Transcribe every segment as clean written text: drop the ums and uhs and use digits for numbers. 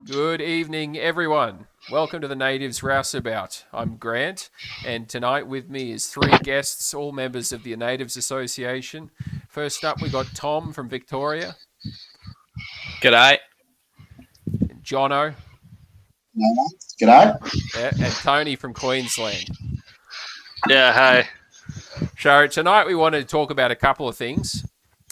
Good evening, everyone. Welcome to the Natives Rouseabout. I'm Grant, and tonight with me is three guests, all members of the Natives Association. First up, we got Tom from Victoria, G'day. and Jono, G'day. and Tony from Queensland. Yeah, hey. So tonight we wanted to talk about a couple of things.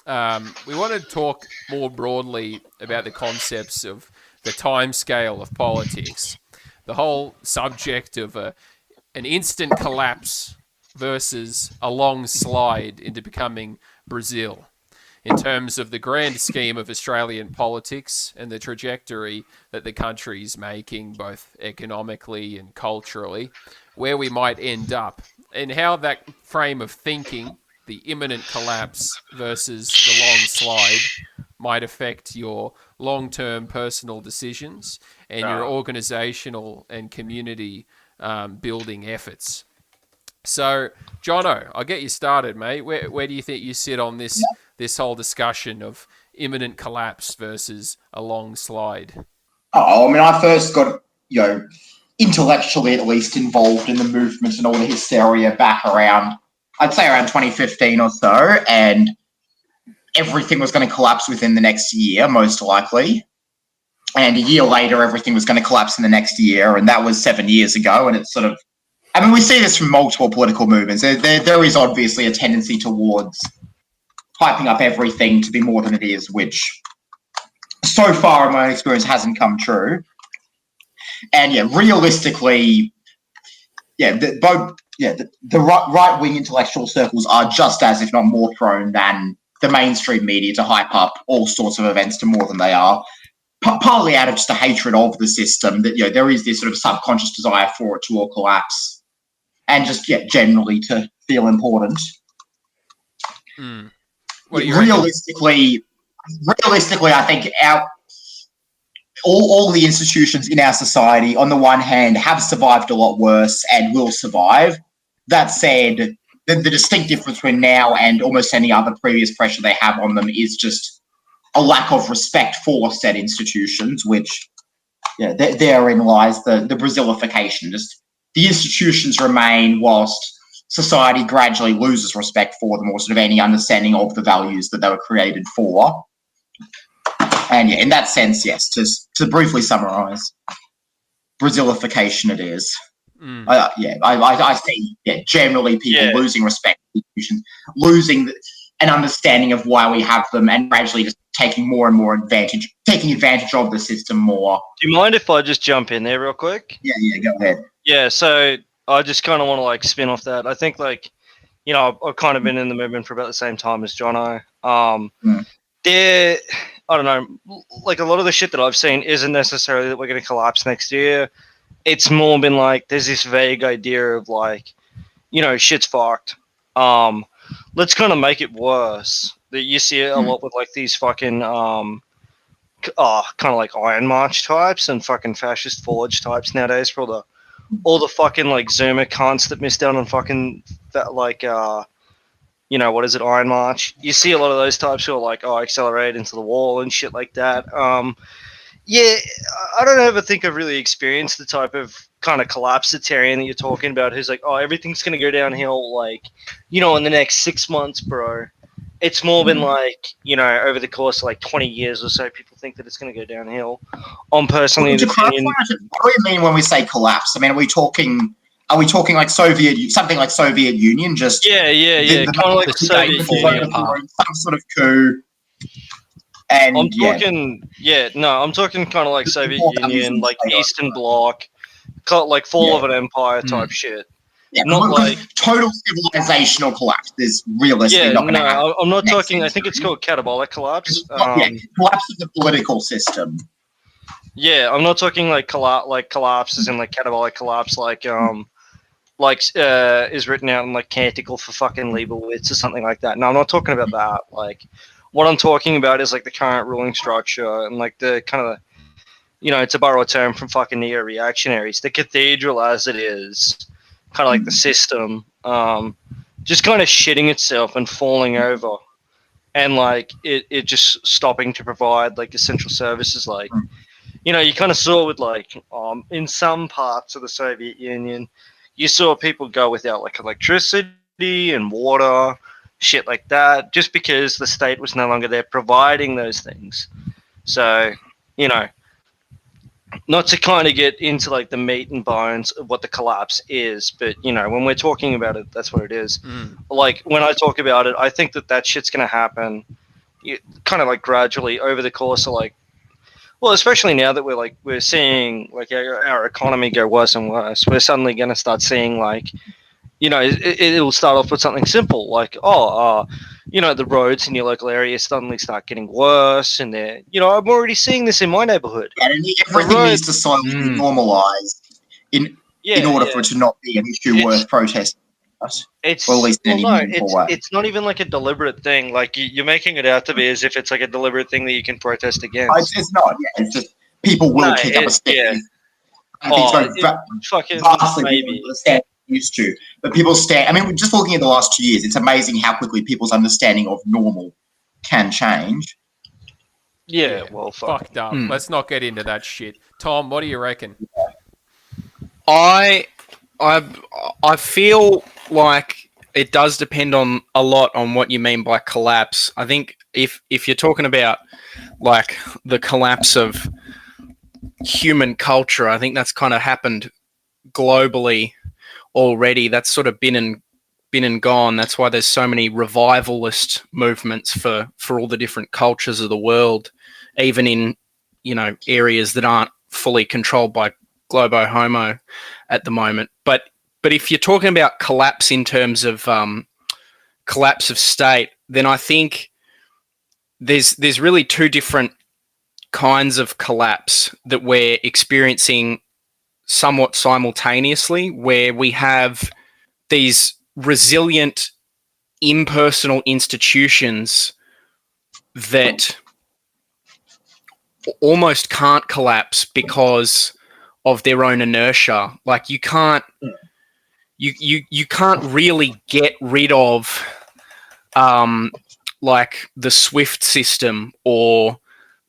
We wanted to talk more broadly about the concepts of the timescale of politics, the whole subject of an instant collapse versus a long slide into becoming Brazil, in terms of the grand scheme of Australian politics and the trajectory that the country is making, both economically and culturally, where we might end up, and how that frame of thinking, the imminent collapse versus the long slide, might affect your long-term personal decisions and your organisational and community building efforts. So, Jono, I'll get you started, mate. Where do you think you sit on this whole discussion of imminent collapse versus a long slide? Oh, I mean, I first got, intellectually at least involved in the movement and all the hysteria back around, I'd say around 2015 or so, and everything was going to collapse within the next year, most likely. And a year later, everything was going to collapse in the next year, and that was 7 years ago, and it's sort of, I mean, we see this from multiple political movements. There is obviously a tendency towards hyping up everything to be more than it is, which so far in my own experience hasn't come true. And realistically, the right-wing intellectual circles are just as, if not more, prone than the mainstream media to hype up all sorts of events to more than they are. Partly out of just a hatred of the system, that there is this sort of subconscious desire for it to all collapse, and just generally to feel important. Realistically, I think all the institutions in our society, on the one hand, have survived a lot worse and will survive. That said, the distinct difference between now and almost any other previous pressure they have on them is just a lack of respect for said institutions, which, therein lies the Brazillification. Just the institutions remain whilst society gradually loses respect for them, or sort of any understanding of the values that they were created for. And in that sense, yes, to briefly summarise, Brazillification it is. I see, generally people losing respect for institutions, losing an understanding of why we have them, and gradually just taking advantage of the system more. Do you mind if I just jump in there real quick? Yeah, go ahead. Yeah, so I just kind of want to spin off that. I think I've kind of been in the movement for about the same time as Jono. I don't know, a lot of the shit that I've seen isn't necessarily that we're going to collapse next year. It's more been there's this vague idea of shit's fucked. Let's kind of make it worse. That you see it a lot with these fucking kind of Iron March types and fucking fascist forge types nowadays for all the fucking Zoomer cunts that missed out on fucking what is it, Iron March? You see a lot of those types who are accelerate into the wall and shit like that. I don't ever think I've really experienced the type of kind of collapsitarian that you're talking about who's everything's going to go downhill, in the next 6 months, bro. It's more been over the course of 20 years or so, people think that it's going to go downhill. I'm personally in the opinion. What do we mean when we say collapse? I mean, are we talking something like Soviet Union? Just kind of like the Soviet Union, some sort of coup. And I'm talking kind of like Soviet Union, Eastern Bloc, fall of an empire type shit. Yeah, not total civilizational collapse is realistically not going to happen. I'm not talking. I think it's called catabolic collapse. Collapse of the political system. Yeah, I'm not talking collapses in catabolic collapse is written out in Canticle for fucking Leibowitz or something like that. No, I'm not talking about that. What I'm talking about is the current ruling structure and the kind of to borrow a term from fucking neo-reactionaries, the cathedral as it is, kind of the system, just kind of shitting itself and falling over, and it just stopping to provide essential services you kind of saw with like in some parts of the Soviet Union, you saw people go without like electricity and water, shit like that, just because the state was no longer there providing those things. So, you know, not to kind of get into like the meat and bones of what the collapse is, but when we're talking about it, that's what it is. Like when I talk about it, I think that shit's gonna happen, kind of like gradually over the course of like, well, especially now that we're seeing like our economy go worse and worse, we're suddenly gonna start seeing like, it'll start off with something simple like, the roads in your local area suddenly start getting worse, and I'm already seeing this in my neighborhood. And everything needs to slowly be normalised in order for it to not be an issue worth protesting. It's or at least in any meaningful way. It's not even like a deliberate thing. Like you're making it out to be as if it's like a deliberate thing that you can protest against. It's not. Yeah, it's just people will kick up a stink. Yeah. Fucking maybe used to, but people stand. I mean, just looking at the last 2 years, it's amazing how quickly people's understanding of normal can change. Yeah, well, fucked up. Let's not get into that shit. Tom, what do you reckon? I feel like it does depend on a lot on what you mean by collapse. I think if you're talking about like the collapse of human culture, I think that's kind of happened globally already. That's sort of been and gone. That's why there's so many revivalist movements for all the different cultures of the world, even in areas that aren't fully controlled by Globo Homo at the moment. But if you're talking about collapse in terms of collapse of state, then I think there's really two different kinds of collapse that we're experiencing somewhat simultaneously, where we have these resilient impersonal institutions that almost can't collapse because of their own inertia. Like you can't really get rid of like the SWIFT system or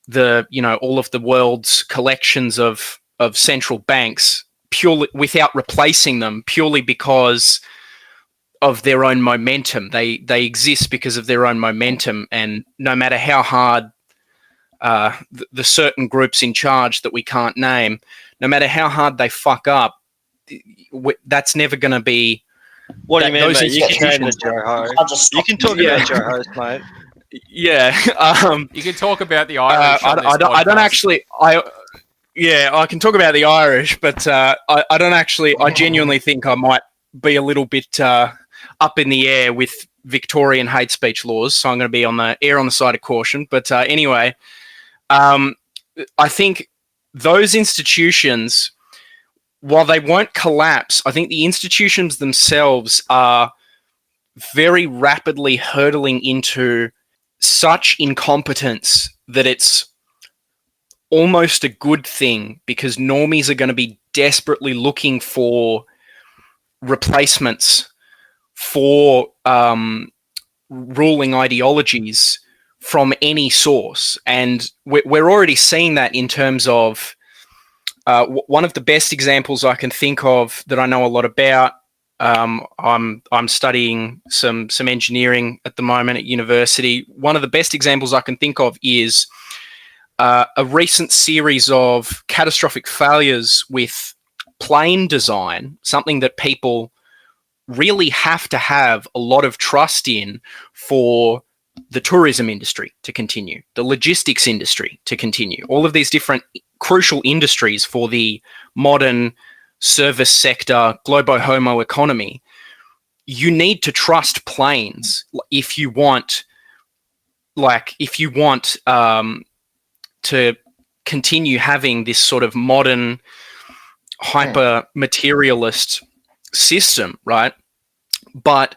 the all of the world's collections of central banks purely without replacing them, purely because of their own momentum. They exist because of their own momentum, and no matter how hard the certain groups in charge that we can't name, no matter how hard they fuck up, that's never going to be. What do you mean, mate? You can name the Joho. You can talk about Johos, mate. Yeah. You can talk about the Irish. I don't actually. I can talk about the Irish, but I don't actually. I genuinely think I might be a little bit up in the air with Victorian hate speech laws, so I'm going to be on the side of caution. But anyway, I think those institutions, while they won't collapse, I think the institutions themselves are very rapidly hurtling into such incompetence that it's almost a good thing, because normies are going to be desperately looking for replacements for ruling ideologies from any source. And we're already seeing that in terms of one of the best examples I can think of that I know a lot about. I'm studying some engineering at the moment at university. One of the best examples I can think of is a recent series of catastrophic failures with plane design, something that people really have to have a lot of trust in for the tourism industry to continue, the logistics industry to continue, all of these different crucial industries for the modern service sector, globo homo economy. You need to trust planes if you want to continue having this sort of modern hyper materialist system, right? But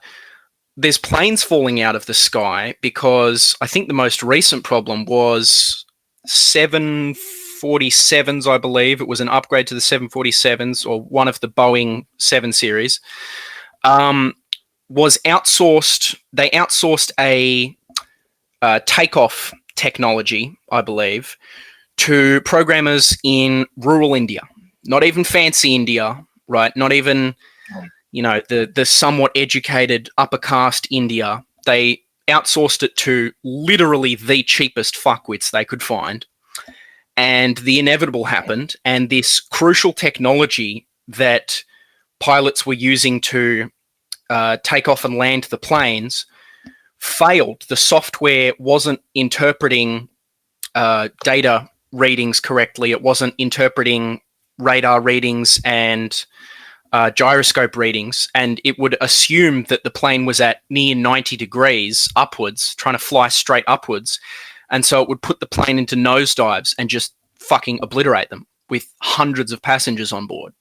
there's planes falling out of the sky because I think the most recent problem was 747s, I believe. It was an upgrade to the 747s, or one of the Boeing 7 series, was outsourced. They outsourced a takeoff technology, I believe, to programmers in rural India, not even fancy India, right? Not even, the somewhat educated upper caste India. They outsourced it to literally the cheapest fuckwits they could find. And the inevitable happened. And this crucial technology that pilots were using to take off and land the planes failed. The software wasn't interpreting data readings correctly. It wasn't interpreting radar readings and gyroscope readings, and it would assume that the plane was at near 90 degrees upwards, trying to fly straight upwards, and so it would put the plane into nosedives and just fucking obliterate them with hundreds of passengers on board.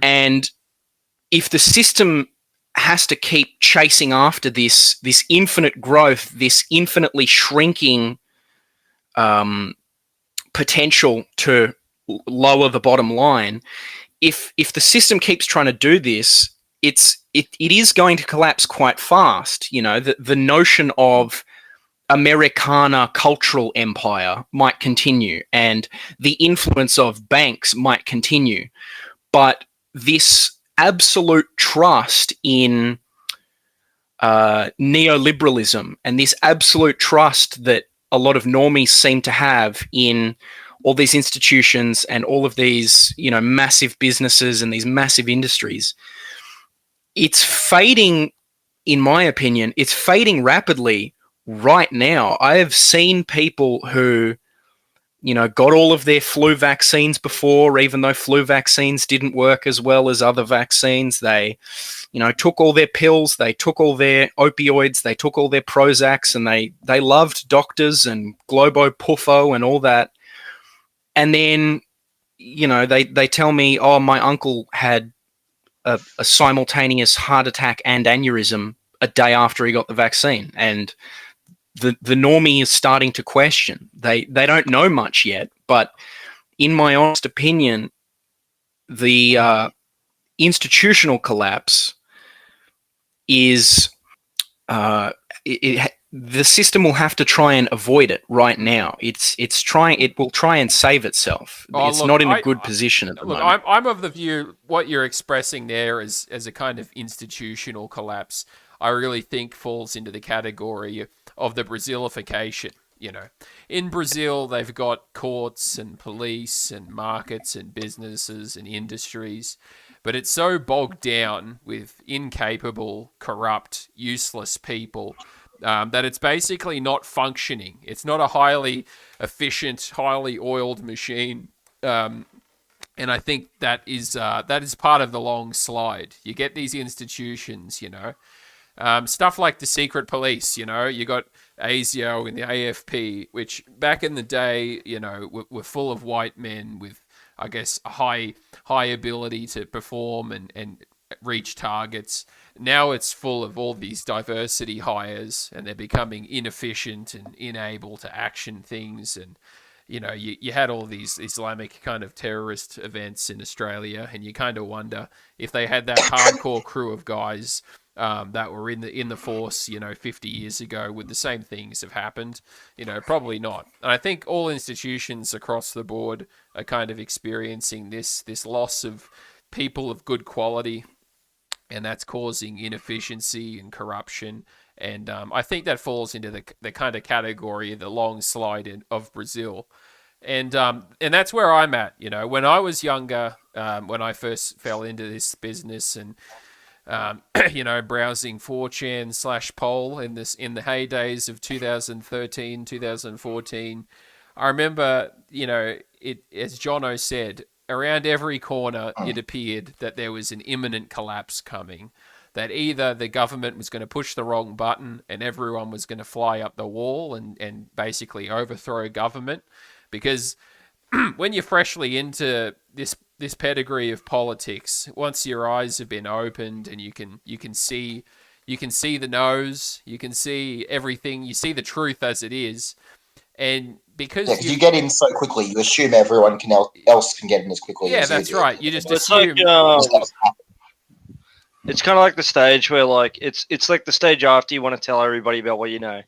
And if the system has to keep chasing after this infinite growth, this infinitely shrinking potential to lower the bottom line, if the system keeps trying to do this, it is going to collapse quite fast. The notion of Americana cultural empire might continue, and the influence of banks might continue, but this absolute trust in neoliberalism and this absolute trust that a lot of normies seem to have in all these institutions and all of these, massive businesses and these massive industries, it's fading, in my opinion, it's fading rapidly right now. I have seen people who, got all of their flu vaccines before, even though flu vaccines didn't work as well as other vaccines. They, took all their pills, they took all their opioids, they took all their Prozacs, and they loved doctors and Globo Puffo and all that. And then, they tell me, oh, my uncle had a simultaneous heart attack and aneurysm a day after he got the vaccine. And the normie is starting to question. They don't know much yet, but in my honest opinion, the institutional collapse is the system will have to try and avoid it right now. It will try and save itself. It's not in a good position at the moment. I'm of the view what you're expressing there as a kind of institutional collapse, I really think falls into the category of the Brazillification. In Brazil, they've got courts and police and markets and businesses and industries, but it's so bogged down with incapable, corrupt, useless people that it's basically not functioning. It's not a highly efficient, highly oiled machine. And I think that is part of the long slide. You get these institutions, stuff like the secret police, you got ASIO and the AFP, which back in the day, were full of white men with, I guess, a high ability to perform and reach targets. Now it's full of all these diversity hires, and they're becoming inefficient and unable to action things. And you had all these Islamic kind of terrorist events in Australia, and you kind of wonder if they had that hardcore crew of guys that were in the force, 50 years ago, would the same things have happened? Probably not. And I think all institutions across the board are kind of experiencing this loss of people of good quality, and that's causing inefficiency and corruption. And I think that falls into the kind of category of the long slide of Brazil. And that's where I'm at. When I was younger, when I first fell into this business and browsing 4chan /poll in the heydays of 2013, 2014, I remember, as Jono said, around every corner it appeared that there was an imminent collapse coming, that either the government was going to push the wrong button and everyone was going to fly up the wall and basically overthrow government. Because when you're freshly into this pedigree of politics, once your eyes have been opened and you can see the nose, you can see everything, you see the truth as it is, and because you get in so quickly, you assume everyone else can get in as quickly. Yeah, as that's you do. right. You just It's assume. It's kind of like the stage where, like, it's like the stage after you want to tell everybody about what you know.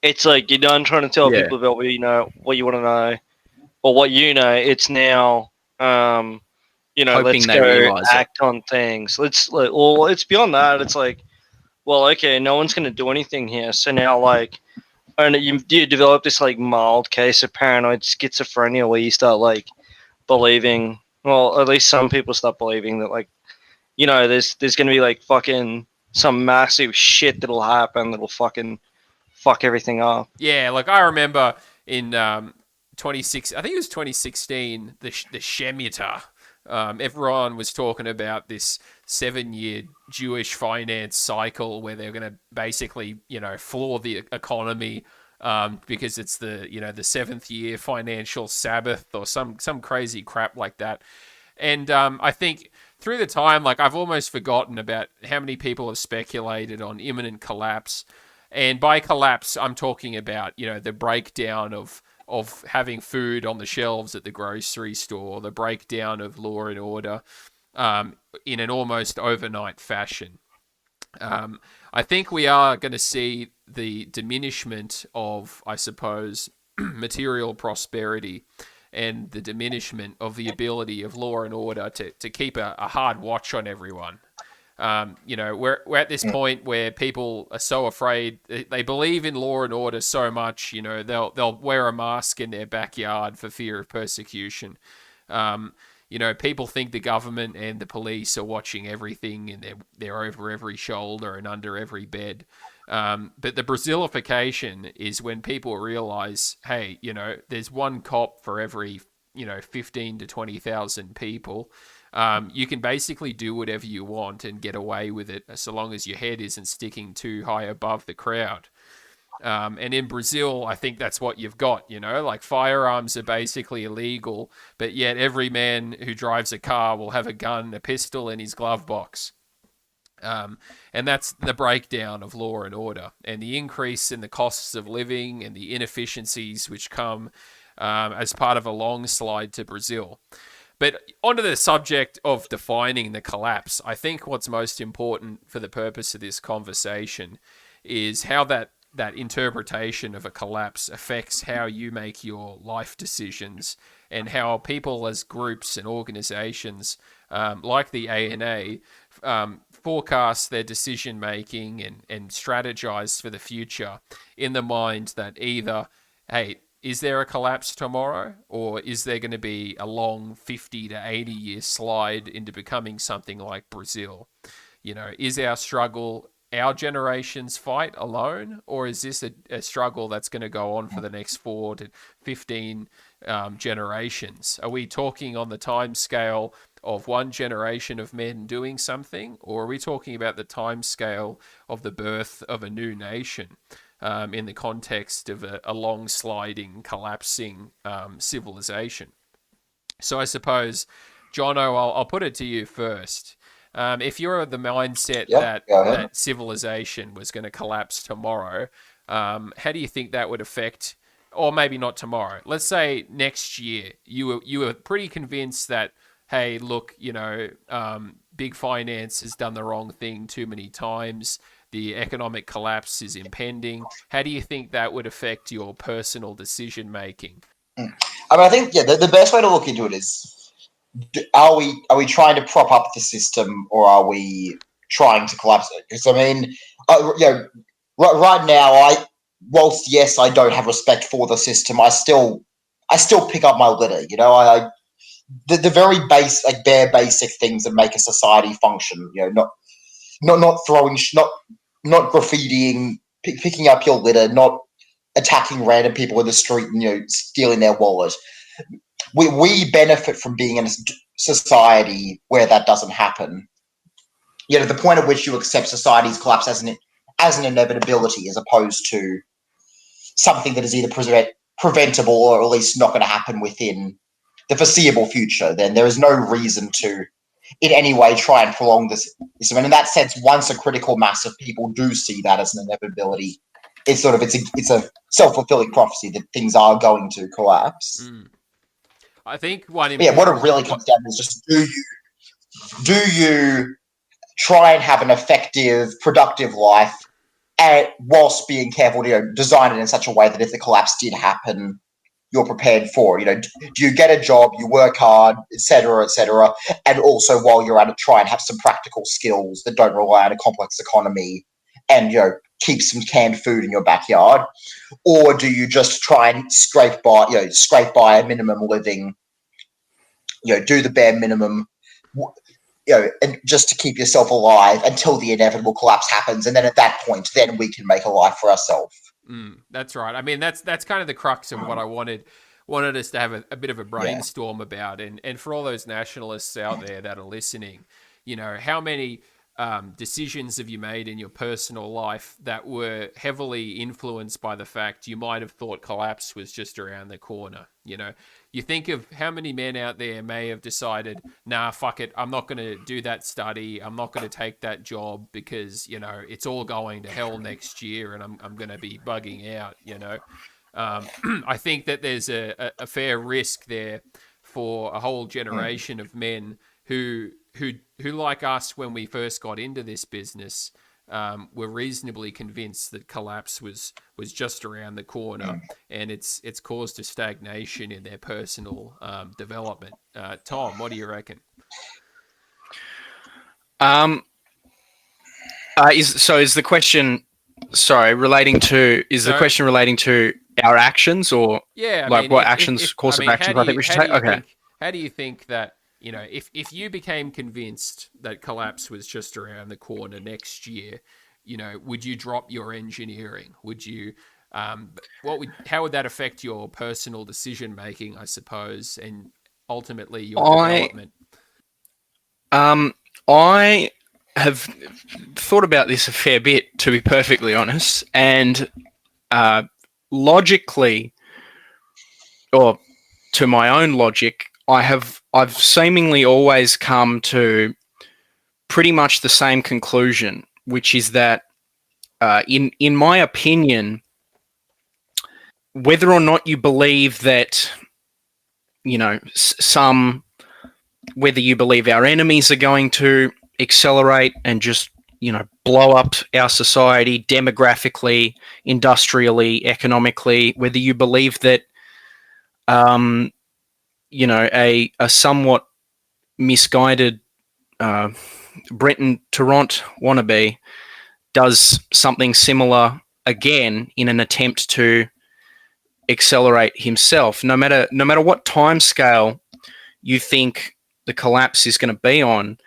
It's like you're done trying to tell people about what you know, what you want to know, or what you know. It's now, Hoping let's they go realise it. act on things. Well, it's beyond that. It's like, well, okay, no one's going to do anything here. So now, like, and you develop this like mild case of paranoid schizophrenia where you start like believing. Well, at least some people start believing that like, there's going to be like fucking some massive shit that'll happen that'll fucking fuck everything up. Yeah, like I remember in 26, I think it was 2016, the Shemitah. Everyone was talking about this 7-year Jewish finance cycle where they're going to basically, floor the economy because it's the seventh year financial Sabbath or some crazy crap like that. And I think through the time, like I've almost forgotten about how many people have speculated on imminent collapse. And by collapse, I'm talking about, the breakdown of having food on the shelves at the grocery store, the breakdown of law and order in an almost overnight fashion. I think we are going to see the diminishment of, I suppose, material prosperity and the diminishment of the ability of law and order to keep a hard watch on everyone. We're at this point where people are so afraid, they believe in law and order so much, they'll wear a mask in their backyard for fear of persecution. People think the government and the police are watching everything and they're over every shoulder and under every bed. But the Brazillification is when people realize, hey, there's one cop for every, 15 to 20,000 people. You can basically do whatever you want and get away with it so long as your head isn't sticking too high above the crowd. And in Brazil, I think that's what you've got, like firearms are basically illegal, but yet every man who drives a car will have a gun, a pistol in his glove box. And that's the breakdown of law and order and the increase in the costs of living and the inefficiencies which come as part of a long slide to Brazil. But onto the subject of defining the collapse, I think what's most important for the purpose of this conversation is how that interpretation of a collapse affects how you make your life decisions and how people as groups and organizations like the ANA forecast their decision making and strategize for the future in the mind that either, hey, is there a collapse tomorrow, or is there going to be a long 50 to 80 year slide into becoming something like Brazil? Is our struggle our generation's fight alone, or is this a struggle that's going to go on for the next 4 to 15 generations? Are we talking on the time scale of one generation of men doing something, or are we talking about the time scale of the birth of a new nation? In the context of a long sliding, collapsing civilization. So I suppose, Jono, I'll put it to you first. If you're of the mindset that civilization was going to collapse tomorrow, how do you think that would affect, or maybe not tomorrow, let's say next year, you were pretty convinced that, hey, look, big finance has done the wrong thing too many times. The economic collapse is impending. How do you think that would affect your personal decision making? I think the best way to look into it is: are we trying to prop up the system, or are we trying to collapse it? Because right now, whilst yes, I don't have respect for the system, I still pick up my litter. The very bare basic things that make a society function. Not throwing, not graffitiing, picking up your litter, not attacking random people in the street and stealing their wallet. We benefit from being in a society where that doesn't happen. At the point at which you accept society's collapse as an inevitability, as opposed to something that is either preventable or at least not going to happen within the foreseeable future, then there is no reason to in any way try and prolong this. And in that sense, once a critical mass of people do see that as an inevitability, it's a self-fulfilling prophecy that things are going to collapse. I think what it really comes down to is just do you try and have an effective, productive life, whilst being careful to design it in such a way that if the collapse did happen, you're prepared for. Do you get a job, you work hard, etc., and also while you're at it, try and have some practical skills that don't rely on a complex economy, and keep some canned food in your backyard, or do you just try and scrape by a minimum living, do the bare minimum, and just to keep yourself alive until the inevitable collapse happens, and then at that point, then we can make a life for ourselves. That's right. I mean, that's kind of the crux of what I wanted us to have a bit of a brainstorm about, and for all those nationalists out there that are listening, how many decisions have you made in your personal life that were heavily influenced by the fact you might have thought collapse was just around the corner? You think of how many men out there may have decided, nah, fuck it, I'm not going to do that study, I'm not going to take that job because, it's all going to hell next year and I'm going to be bugging out, I think that there's a fair risk there for a whole generation of men who like us when we first got into this business, were reasonably convinced that collapse was just around the corner, and it's caused a stagnation in their personal development. Tom, what do you reckon? Is the question relating to our actions, or what actions, course of actions I think we should take? Okay. How do you think that, if you became convinced that collapse was just around the corner next year, would you drop your engineering? Would you, how would that affect your personal decision making, I suppose, and ultimately your development? I have thought about this a fair bit, to be perfectly honest, and logically, or to my own logic, I've seemingly always come to pretty much the same conclusion, which is that, in my opinion, whether or not you believe that, whether you believe our enemies are going to accelerate and just, blow up our society demographically, industrially, economically, whether you believe that, a somewhat misguided Brenton Tarrant wannabe does something similar again in an attempt to accelerate himself. No matter what time scale you think the collapse is going to be on,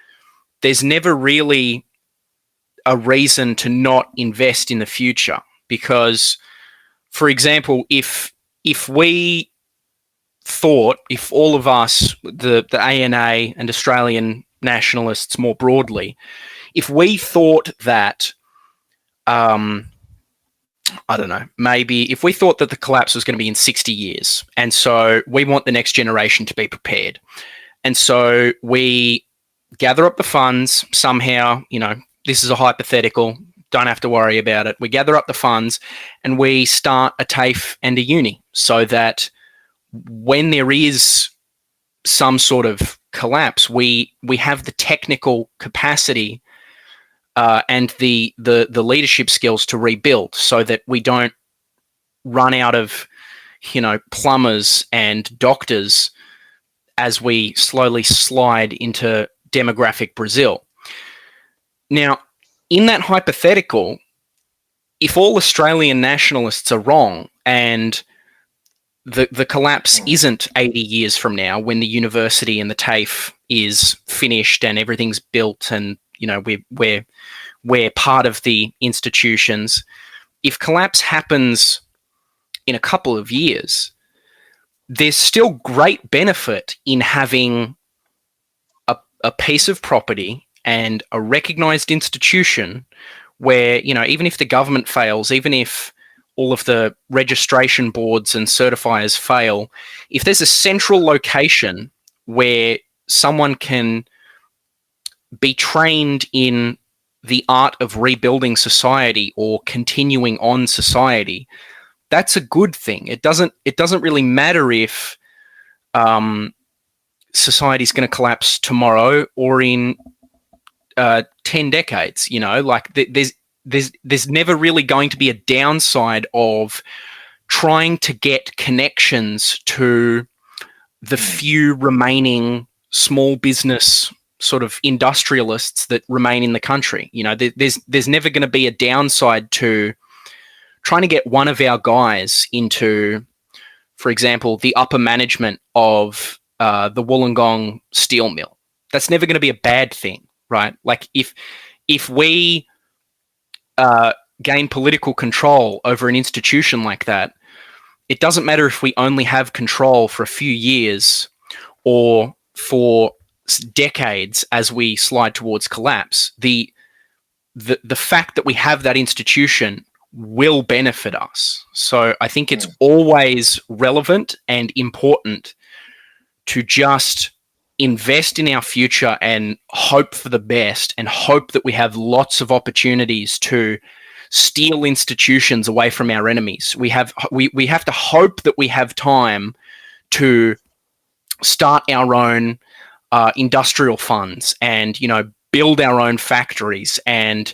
there's never really a reason to not invest in the future. Because, for example, if all of us, the ANA and Australian nationalists more broadly, if we thought that, I don't know, maybe if we thought that the collapse was going to be in 60 years, and so we want the next generation to be prepared, and so we gather up the funds somehow, this is a hypothetical, don't have to worry about it. We gather up the funds and we start a TAFE and a uni, so that when there is some sort of collapse, we have the technical capacity and the leadership skills to rebuild, so that we don't run out of plumbers and doctors as we slowly slide into demographic Brazil. Now, in that hypothetical, if all Australian nationalists are wrong and the collapse isn't 80 years from now, when the university and the TAFE is finished and everything's built and we're part of the institutions, if collapse happens in a couple of years, there's still great benefit in having a piece of property and a recognized institution where, even if the government fails, even if all of the registration boards and certifiers fail, if there's a central location where someone can be trained in the art of rebuilding society or continuing on society, that's a good thing. It doesn't really matter if society's going to collapse tomorrow or in 10 decades. There's never really going to be a downside of trying to get connections to the few remaining small business sort of industrialists that remain in the country. You know, there's never going to be a downside to trying to get one of our guys into, for example, the upper management of the Wollongong steel mill. That's never going to be a bad thing, right? Like if we gain political control over an institution like that, it doesn't matter if we only have control for a few years or for decades as we slide towards collapse. The fact that we have that institution will benefit us. So I think it's always relevant and important to just invest in our future and hope for the best, and hope that we have lots of opportunities to steal institutions away from our enemies. We have to hope that we have time to start our own industrial funds, and build our own factories, and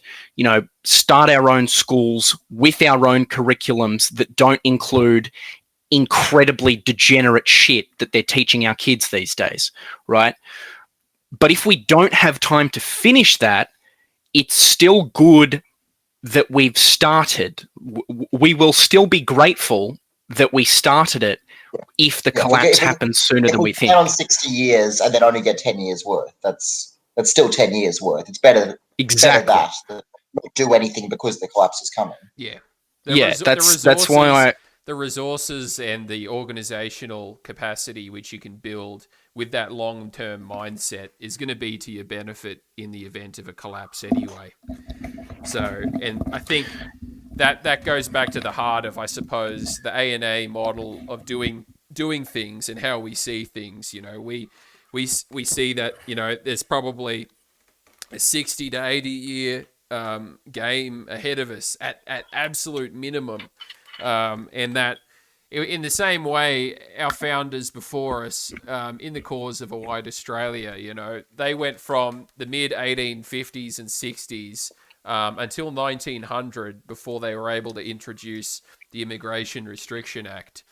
start our own schools with our own curriculums that don't include incredibly degenerate shit that they're teaching our kids these days, right? But if we don't have time to finish that, it's still good that we've started. We will still be grateful that we started it if the collapse happens sooner than we think. On 60 years and then only get 10 years worth, that's still 10 years worth. It's better. Exactly. Better that not do anything because the collapse is coming. Yeah. That's why the resources and the organizational capacity which you can build with that long-term mindset is going to be to your benefit in the event of a collapse anyway. So, and I think that goes back to the heart of, I suppose, the A&A model of doing things and how we see things. We see that, there's probably a 60 to 80 year game ahead of us at absolute minimum. And that in the same way, our founders before us, in the cause of a white Australia, they went from the mid 1850s and 60s until 1900 before they were able to introduce the Immigration Restriction Act.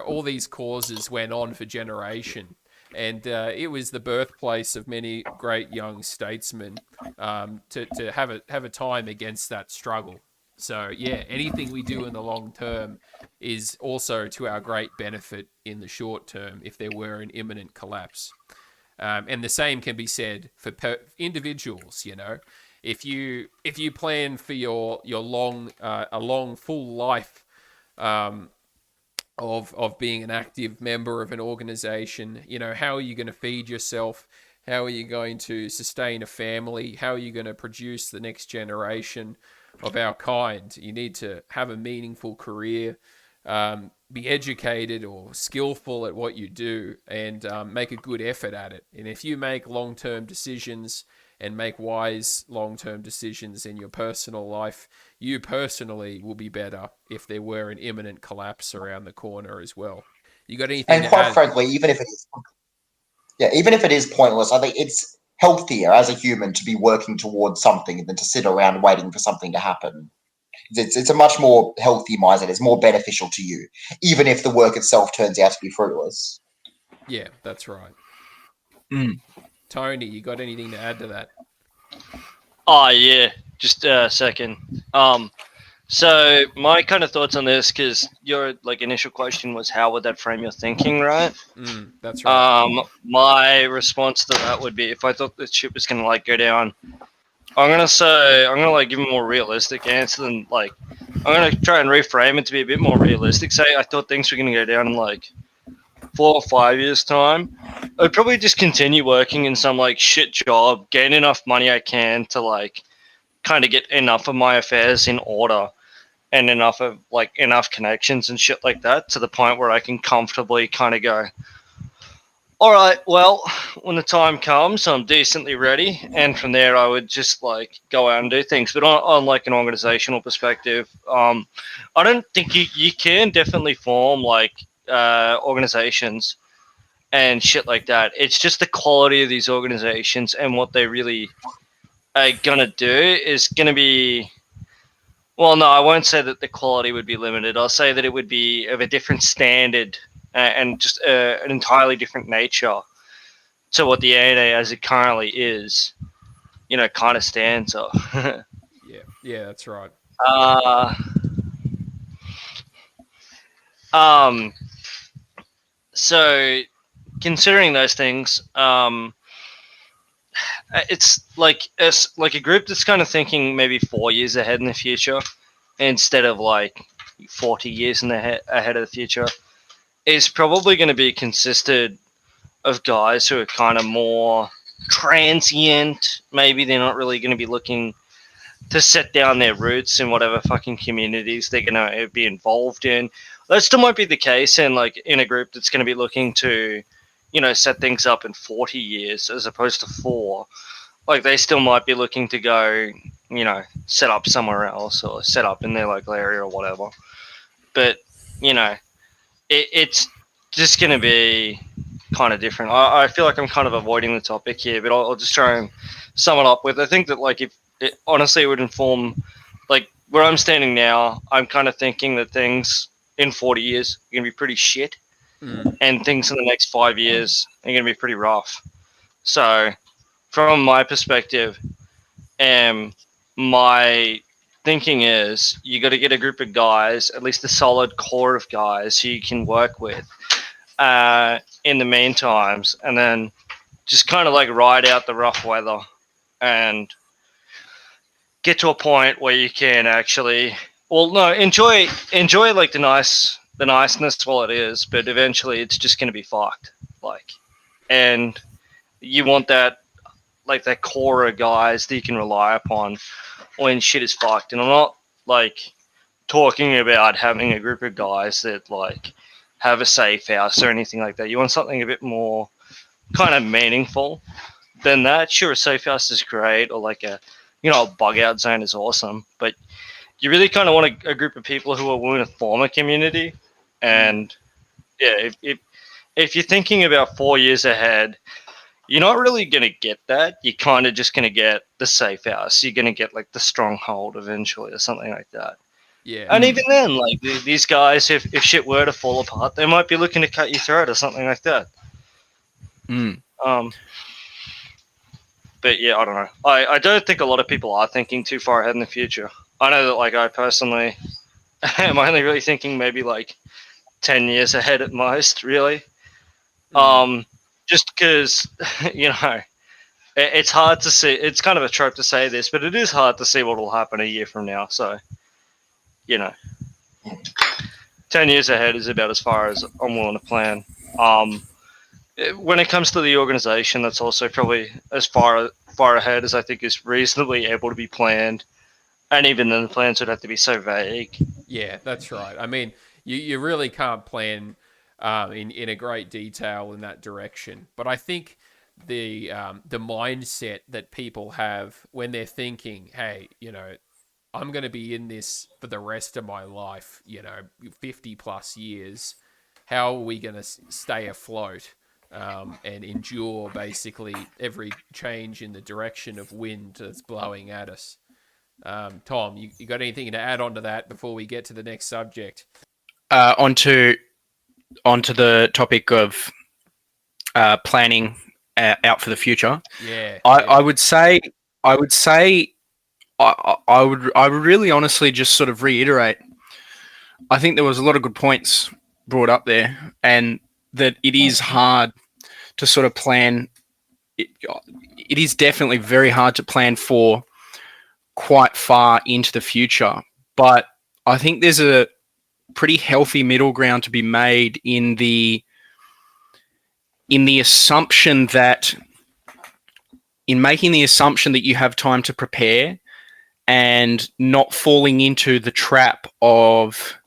All these causes went on for generation. And it was the birthplace of many great young statesmen to have a time against that struggle. So, yeah, anything we do in the long term is also to our great benefit in the short term if there were an imminent collapse. And the same can be said for individuals. If you plan for your long full life of being an active member of an organization, how are you going to feed yourself? How are you going to sustain a family? How are you going to produce the next generation of our kind? You need to have a meaningful career, be educated or skillful at what you do, and make a good effort at it. And if you make long-term decisions and make wise long-term decisions in your personal life, you personally will be better if there were an imminent collapse around the corner as well. You got anything? And quite frankly, even if it is pointless, I think it's healthier as a human to be working towards something than to sit around waiting for something to happen. It's a much more healthy mindset. It's more beneficial to you, even if the work itself turns out to be fruitless. Yeah, that's right. Mm. Tony, you got anything to add to that? Oh, yeah. Just a second. So my kind of thoughts on this, because your initial question was how would that frame your thinking, right? That's right. My response to that would be, if I thought the ship was gonna go down, I'm gonna give a more realistic answer than I'm gonna try and reframe it to be a bit more realistic. Say I thought things were gonna go down in 4 or 5 years time, I'd probably just continue working in some shit job, gain enough money I can to kind of get enough of my affairs in order and enough of enough connections and shit like that to the point where I can comfortably kind of go, all right, well, when the time comes, I'm decently ready. And from there, I would just go out and do things. But on an organizational perspective, I don't think you can definitely form organizations and shit like that. It's just the quality of these organizations and what they really are gonna do is gonna be Well, no, I won't say that the quality would be limited. I'll say that it would be of a different standard and just an entirely different nature to what the ANA as it currently is, kind of stands up. Yeah, that's right. uh, um, so considering those things, it's like a group that's kind of thinking maybe 4 years ahead in the future instead of like 40 years ahead of the future is probably going to be consisted of guys who are kind of more transient. Maybe they're not really going to be looking to set down their roots in whatever fucking communities they're going to be involved in. That still might be the case in like in a group that's going to be looking to, set things up in 40 years as opposed to 4. Like they still might be looking to go, set up somewhere else or set up in their local area or whatever. But, it's just going to be kind of different. I feel like I'm kind of avoiding the topic here, but I'll just try and sum it up with. I think that like if it honestly would inform like where I'm standing now, I'm kind of thinking that things in 40 years are going to be pretty shit, and things in the next 5 years are going to be pretty rough. So, from my perspective, my thinking is you got to get a group of guys, at least a solid core of guys who you can work with in the meantimes, and then just kind of like ride out the rough weather and get to a point where you can actually, well, no, enjoy like the niceness while it is, but eventually it's just going to be fucked. Like, and you want that like that core of guys that you can rely upon when shit is fucked. And I'm not like talking about having a group of guys that like have a safe house or anything like that. You want something a bit more kind of meaningful than that. Sure, a safe house is great, or like a a bug out zone is awesome, but you really kind of want a group of people who are willing to form a community. And yeah, if you're thinking about 4 years ahead, you're not really going to get that. You're kind of just going to get the safe house. You're going to get like the stronghold eventually or something like that. Yeah. And even then, like these guys, if shit were to fall apart, they might be looking to cut you throat or something like that. But yeah, I don't know. I don't think a lot of people are thinking too far ahead in the future. I know that like I personally am only really thinking maybe like 10 years ahead at most, really. Just because, it's hard to see. It's kind of a trope to say this, but it is hard to see what will happen a year from now. So, 10 years ahead is about as far as I'm willing to plan. When it comes to the organization, that's also probably as far ahead as I think is reasonably able to be planned. And even then, the plans would have to be so vague. Yeah, that's right. I mean, you really can't plan in a great detail in that direction. But I think the mindset that people have when they're thinking, hey, I'm going to be in this for the rest of my life, 50 plus years. How are we going to stay afloat and endure basically every change in the direction of wind that's blowing at us? Tom, you got anything to add on to that before we get to the next subject? Onto the topic of planning out for the future. Yeah, I would say I would really honestly just sort of reiterate. I think there was a lot of good points brought up there, and that it is hard to sort of plan. It is definitely very hard to plan for quite far into the future, but I think there's a pretty healthy middle ground to be made in the assumption that in making the assumption that you have time to prepare and not falling into the trap of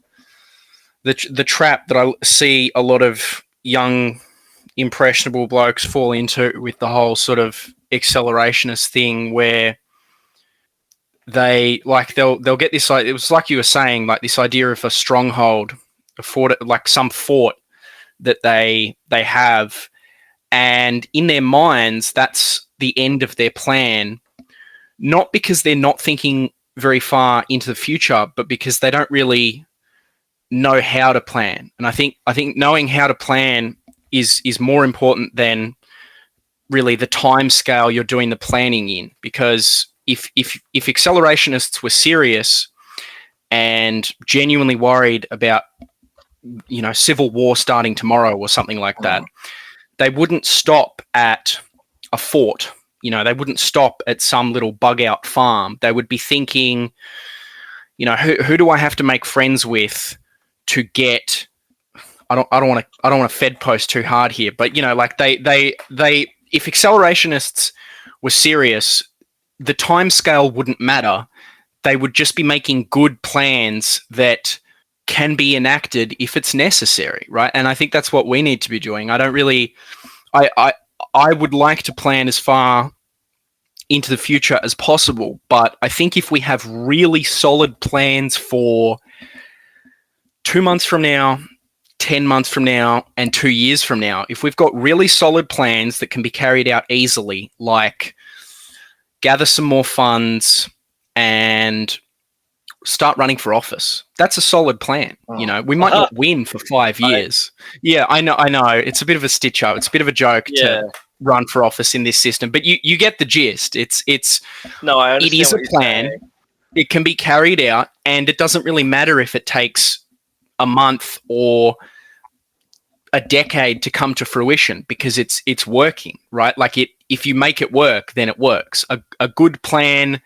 the trap that I see a lot of young impressionable blokes fall into with the whole sort of accelerationist thing, where they'll get this, like, it was like you were saying, like this idea of a stronghold, a fort, like some fort that they have, and in their minds that's the end of their plan, not because they're not thinking very far into the future, but because they don't really know how to plan. And I think knowing how to plan is more important than really the time scale you're doing the planning in. Because if accelerationists were serious and genuinely worried about, you know, civil war starting tomorrow or something like that, they wouldn't stop at a fort. You know, they wouldn't stop at some little bug out farm. They would be thinking, you know, who do I have to make friends with to get? I don't want to Fed post too hard here, but you know, like they if accelerationists were serious, the time scale wouldn't matter. They would just be making good plans that can be enacted if it's necessary, right? And I think that's what we need to be doing. I would like to plan as far into the future as possible, but I think if we have really solid plans for 2 months from now, 10 months from now, and 2 years from now, if we've got really solid plans that can be carried out easily, like gather some more funds and start running for office, that's a solid plan. You know, we might not win for 5 years. Yeah, I know. It's a bit of a stitch up. It's a bit of a joke to run for office in this system, but you get the gist. No, I understand. It is a plan. It can be carried out, and it doesn't really matter if it takes a month or a decade to come to fruition, because it's working, right? Like if you make it work, then it works. A good plan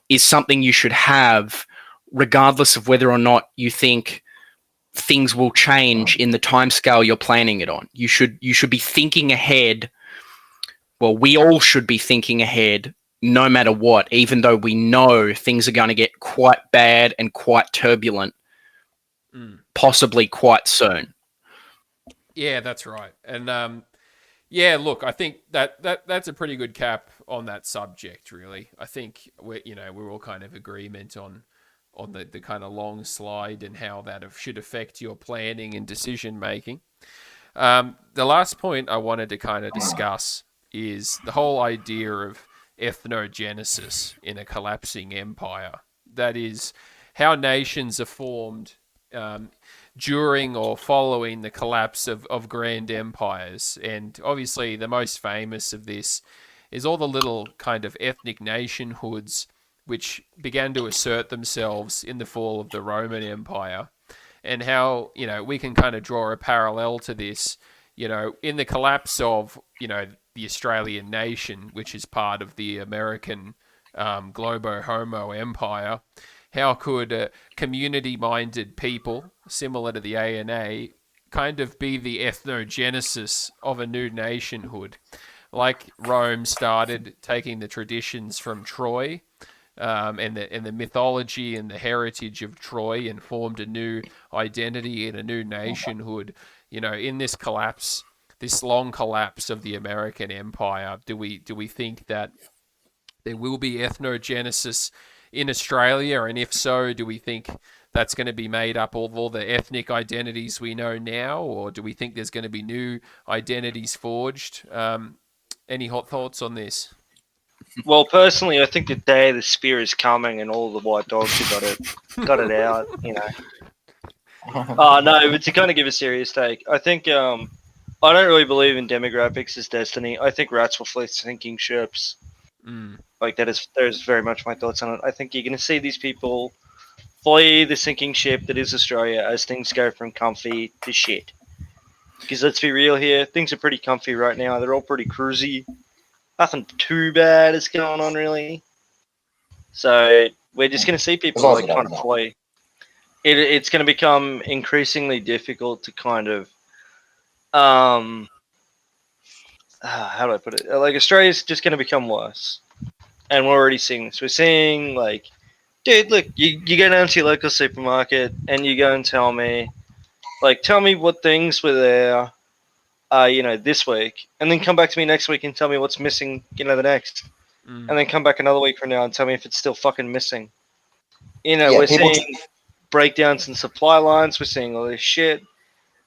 is something you should have, regardless of whether or not you think things will change in the timescale you're planning it on. You should be thinking ahead. Well, we all should be thinking ahead no matter what, even though we know things are going to get quite bad and quite turbulent, possibly quite soon. Yeah, that's right. And yeah, look, I think that's a pretty good cap on that subject, really. I think we're all kind of agreement on the kind of long slide and how that should affect your planning and decision making. The last point I wanted to kind of discuss is the whole idea of ethnogenesis in a collapsing empire. That is, how nations are formed during or following the collapse of grand empires. And obviously the most famous of this is all the little kind of ethnic nationhoods which began to assert themselves in the fall of the Roman Empire. And how, we can kind of draw a parallel to this, in the collapse of, the Australian nation, which is part of the American Globo Homo Empire. How could community-minded people, similar to the ANA, kind of be the ethnogenesis of a new nationhood? Like Rome started taking the traditions from Troy and the mythology and the heritage of Troy and formed a new identity and a new nationhood. In this collapse, this long collapse of the American Empire, do we think that there will be ethnogenesis in Australia? And if so, do we think that's going to be made up of all the ethnic identities we know now? Or do we think there's going to be new identities forged? Any hot thoughts on this? Well, personally, I think the day the spear is coming and all the white dogs have got it out, No, but to kind of give a serious take, I think I don't really believe in demographics as destiny. I think rats will flee sinking ships. Like there's very much my thoughts on it. I think you're going to see these people flee the sinking ship that is Australia as things go from comfy to shit. Because let's be real here, things are pretty comfy right now. They're all pretty cruisy. Nothing too bad is going on really. So we're just going to see people like kind of flee. It's going to become increasingly difficult to kind of how do I put it? Like Australia's just going to become worse, and we're already seeing this. We're seeing like, dude, look, you go down to your local supermarket and you go and tell me what things were there, this week, and then come back to me next week and tell me what's missing, the next, and then come back another week from now and tell me if it's still fucking missing. We're seeing breakdowns in supply lines. We're seeing all this shit.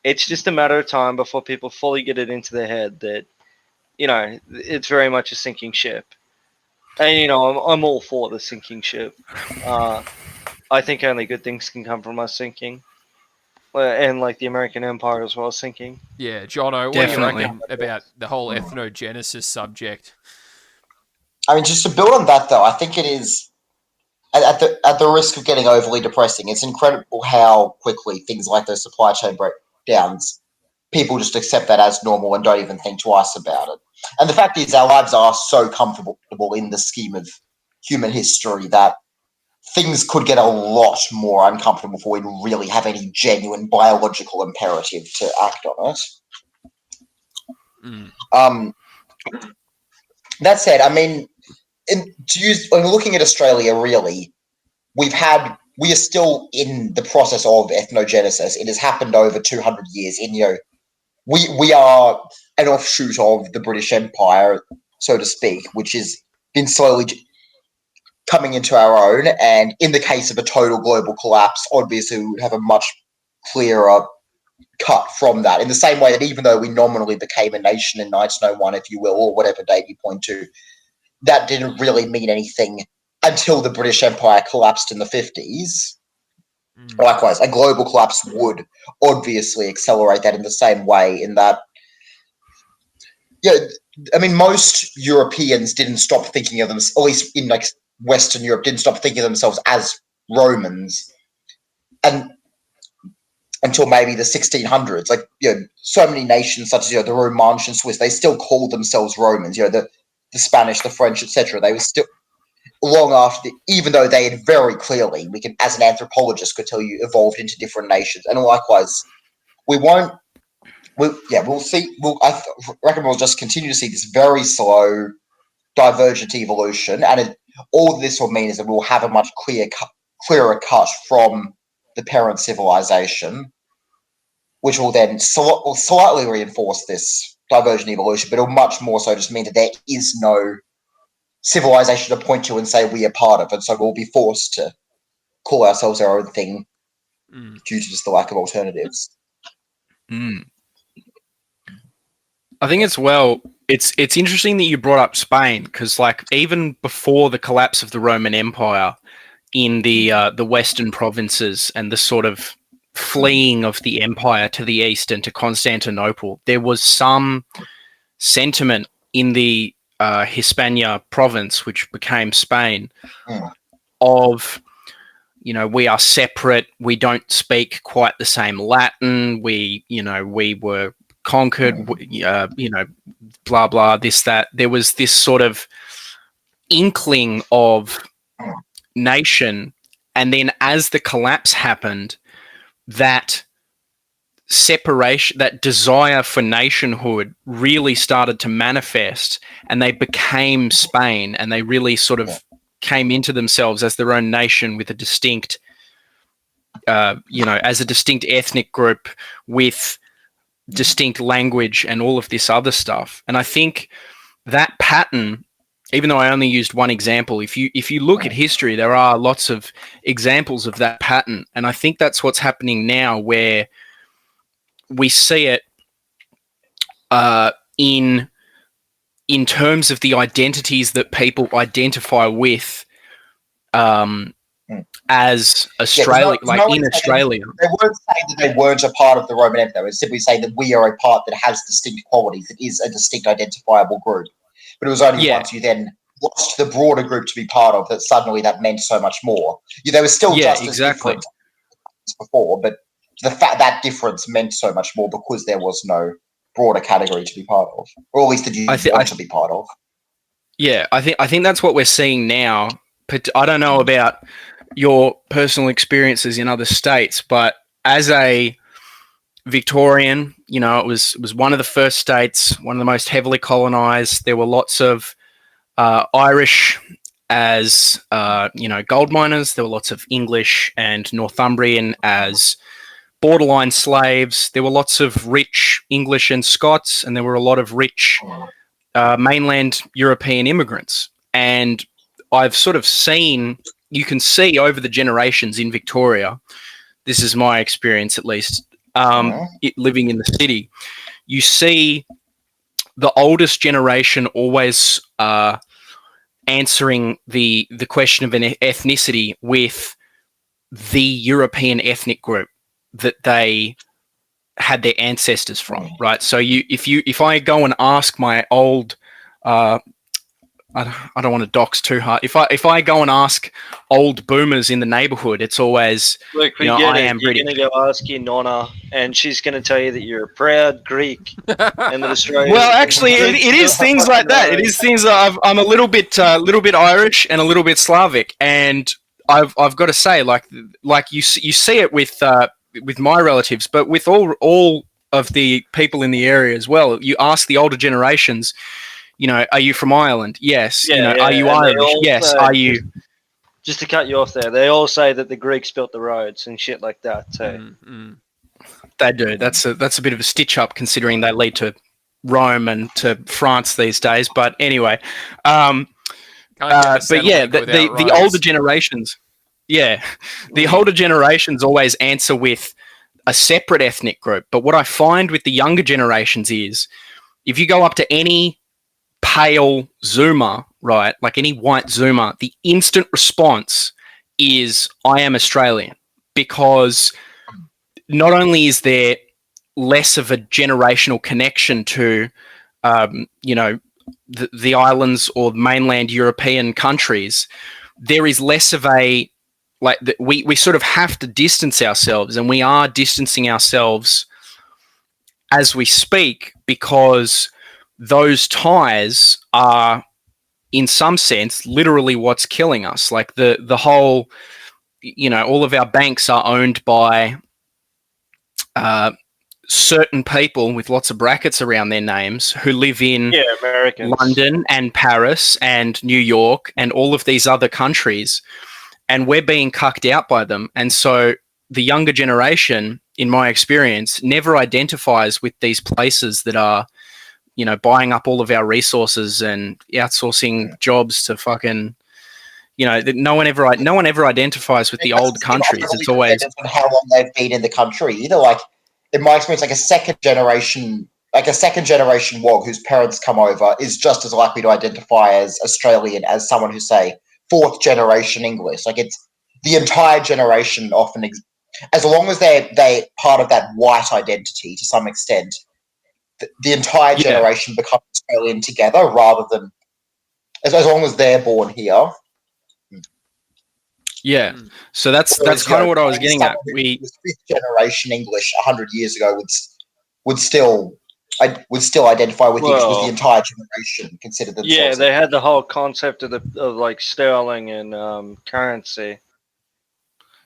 It's just a matter of time before people fully get it into their head that, it's very much a sinking ship. And you know, I'm all for the sinking ship. I think only good things can come from us sinking, and like the American Empire as well sinking. Yeah, Jono, what do you Definitely. reckon about the whole ethnogenesis subject? I mean, just to build on that, though, I think it is at the risk of getting overly depressing. It's incredible how quickly things like those supply chain breakdowns, people just accept that as normal and don't even think twice about it. And the fact is, our lives are so comfortable in the scheme of human history that things could get a lot more uncomfortable before we really have any genuine biological imperative to act on it. Mm. That said, I mean, when looking at Australia, really, we are still in the process of ethnogenesis. It has happened over 200 years. We are an offshoot of the British Empire, so to speak, which has been slowly coming into our own. And in the case of a total global collapse, obviously we would have a much clearer cut from that. In the same way that even though we nominally became a nation in 1901, if you will, or whatever date you point to, that didn't really mean anything until the British Empire collapsed in the 50s. Likewise, a global collapse would obviously accelerate that in the same way, in that, yeah, I mean, most Europeans didn't stop thinking of them, at least in like Western Europe, didn't stop thinking of themselves as Romans, and until maybe the 1600s. Like, so many nations such as the Romansh and Swiss, they still called themselves Romans. The Spanish, the French, etc. They were still long after, even though they had very clearly, we can, as an anthropologist, could tell you, evolved into different nations. And likewise, we won't. We'll see. I reckon we'll just continue to see this very slow, divergent evolution, and all this will mean is that we'll have a much clearer cut from the parent civilization, which will then slightly reinforce this divergent evolution, but it'll much more so just mean that there is no civilization to point to and say we are part of it, so we'll be forced to call ourselves our own thing due to just the lack of alternatives. I think it's interesting that you brought up Spain, because like even before the collapse of the Roman Empire in the western provinces and the sort of fleeing of the empire to the east and to Constantinople, there was some sentiment in the Hispania province, which became Spain, of, we are separate, we don't speak quite the same Latin, we were conquered, blah, blah, this, that. There was this sort of inkling of nation. And then as the collapse happened, that separation, that desire for nationhood really started to manifest, and they became Spain, and they really sort of came into themselves as their own nation with a distinct, as a distinct ethnic group with distinct language and all of this other stuff. And I think that pattern, even though I only used one example, if you look at history, there are lots of examples of that pattern. And I think that's what's happening now, where we see it in terms of the identities that people identify with as Australia, in Australia. They weren't saying that they weren't a part of the Roman Empire. They were simply saying that we are a part that has distinct qualities, that is a distinct identifiable group. But it was only once you then lost the broader group to be part of that suddenly that meant so much more. They were still just as different as before, but the fact that difference meant so much more because there was no broader category to be part of, or at least that you want to be part of. Yeah, I think that's what we're seeing now. But I don't know about your personal experiences in other states, but as a Victorian, it was one of the first states, one of the most heavily colonized. There were lots of Irish as gold miners. There were lots of English and Northumbrian as borderline slaves. There were lots of rich English and Scots, and there were a lot of rich mainland European immigrants. And I've sort of seen, you can see over the generations in Victoria, this is my experience at least, living in the city, you see the oldest generation always answering the question of an ethnicity with the European ethnic group that they had their ancestors from, right? So if I go and ask my old, I don't want to dox too hard. If I go and ask old boomers in the neighborhood, it's always, Look, we you know, get I it. am You're British. going to go ask your nonna, and she's going to tell you that you're a proud Greek and that Australia. Well, actually, it is things like that. It is things that I'm a little bit Irish and a little bit Slavic, and I've got to say, like you see it with my relatives, but with all of the people in the area as well. You ask the older generations, you know, are you from Ireland? Yes. Yeah, you know, yeah, are you and they Irish? all Yes. say- Are you? Just to cut you off there, they all say that the Greeks built the roads and shit like that too. Mm. They do. That's a bit of a stitch up considering they lead to Rome and to France these days. But anyway, Can't get a but yeah, Centrelink the without the roads. older generations, the older generations always answer with a separate ethnic group. But what I find with the younger generations is, if you go up to any pale Zoomer, right, like any white Zoomer, the instant response is, I am Australian, because not only is there less of a generational connection to, you know, the islands or mainland European countries, there is less of a, like, we sort of have to distance ourselves, and we are distancing ourselves as we speak, because those ties are, in some sense, literally what's killing us. Like the whole, you know, all of our banks are owned by certain people with lots of brackets around their names who live in Americans. London and Paris and New York and all of these other countries, and we're being cucked out by them. And so the younger generation, in my experience, never identifies with these places that are, you know, buying up all of our resources and outsourcing jobs to fucking, you know, no one ever identifies with the old countries. It's always on how long they've been in the country. Either, like, in my experience, like a second generation wog whose parents come over is just as likely to identify as Australian as someone who's, say, fourth generation English. Like, it's the entire generation often, as long as they part of that white identity to some extent, the entire generation becomes Australian together, rather than as long as they're born here. Yeah. So that's kind of what I was getting at. We fifth generation English 100 years ago would still identify with you, because the entire generation considered themselves. Yeah, they had the whole concept of like sterling and currency.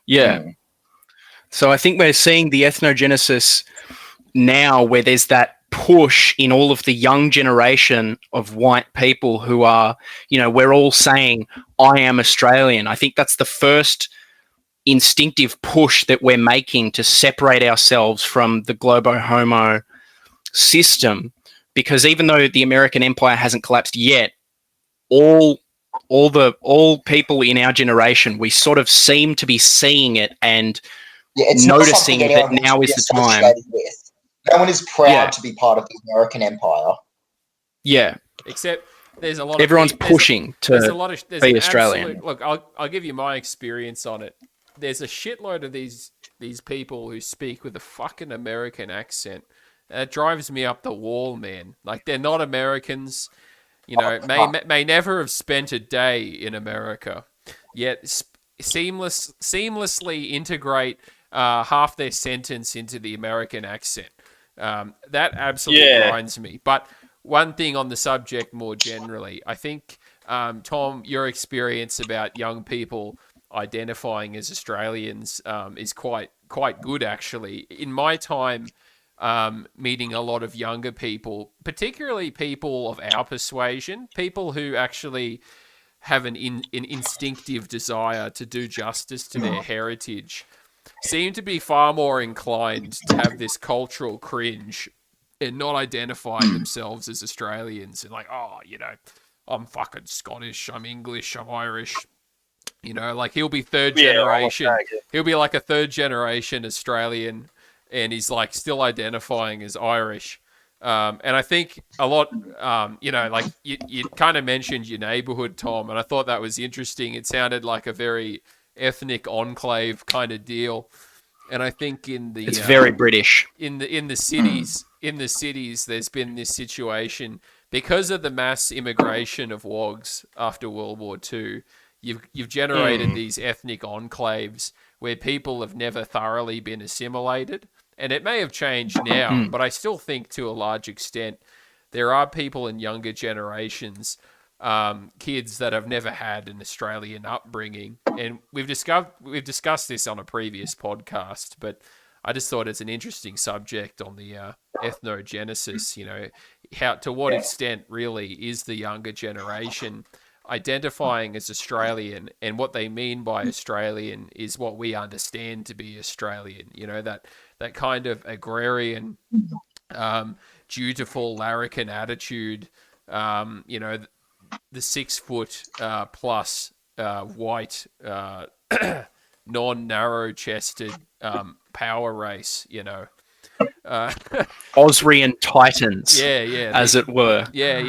Yeah. So I think we're seeing the ethnogenesis now, where there's that push in all of the young generation of white people who are, you know, we're all saying, I am Australian. I think that's the first instinctive push that we're making to separate ourselves from the globo homo system, because even though the American empire hasn't collapsed yet, all people in our generation, we sort of seem to be seeing it and noticing that now is the time. No one is proud to be part of the American empire. Yeah. Except there's a lot everyone's of pushing to be Australian. Look, I'll give you my experience on it. There's a shitload of these people who speak with a fucking American accent. It drives me up the wall, man. Like, they're not Americans, you know, may never have spent a day in America, yet seamlessly integrate half their sentence into the American accent. That absolutely grinds me. But one thing on the subject more generally, I think, Tom, your experience about young people identifying as Australians is quite good, actually. In my time, meeting a lot of younger people, particularly people of our persuasion, people who actually have an instinctive desire to do justice to their heritage, seem to be far more inclined to have this cultural cringe and not identify themselves as Australians, and like, oh, you know, I'm fucking Scottish, I'm English, I'm Irish. You know, like, he'll be third generation. He'll be like a third generation Australian, and he's like still identifying as Irish. And I think a lot, like you kind of mentioned your neighborhood, Tom, and I thought that was interesting. It sounded like a very ethnic enclave kind of deal. And I think It's very British. in the cities, there's been this situation because of the mass immigration of Wogs after World War II. You've generated these ethnic enclaves where people have never thoroughly been assimilated. And it may have changed now, but I still think to a large extent there are people in younger generations, kids that have never had an Australian upbringing. And we've discussed this on a previous podcast, but I just thought it's an interesting subject on the ethnogenesis. To what extent really is the younger generation identifying as Australian, and what they mean by Australian is what we understand to be Australian. That kind of agrarian, dutiful larrikin attitude. The 6 foot plus white, non-narrow chested power race. Osrian Titans, Yeah, as it were. Yeah.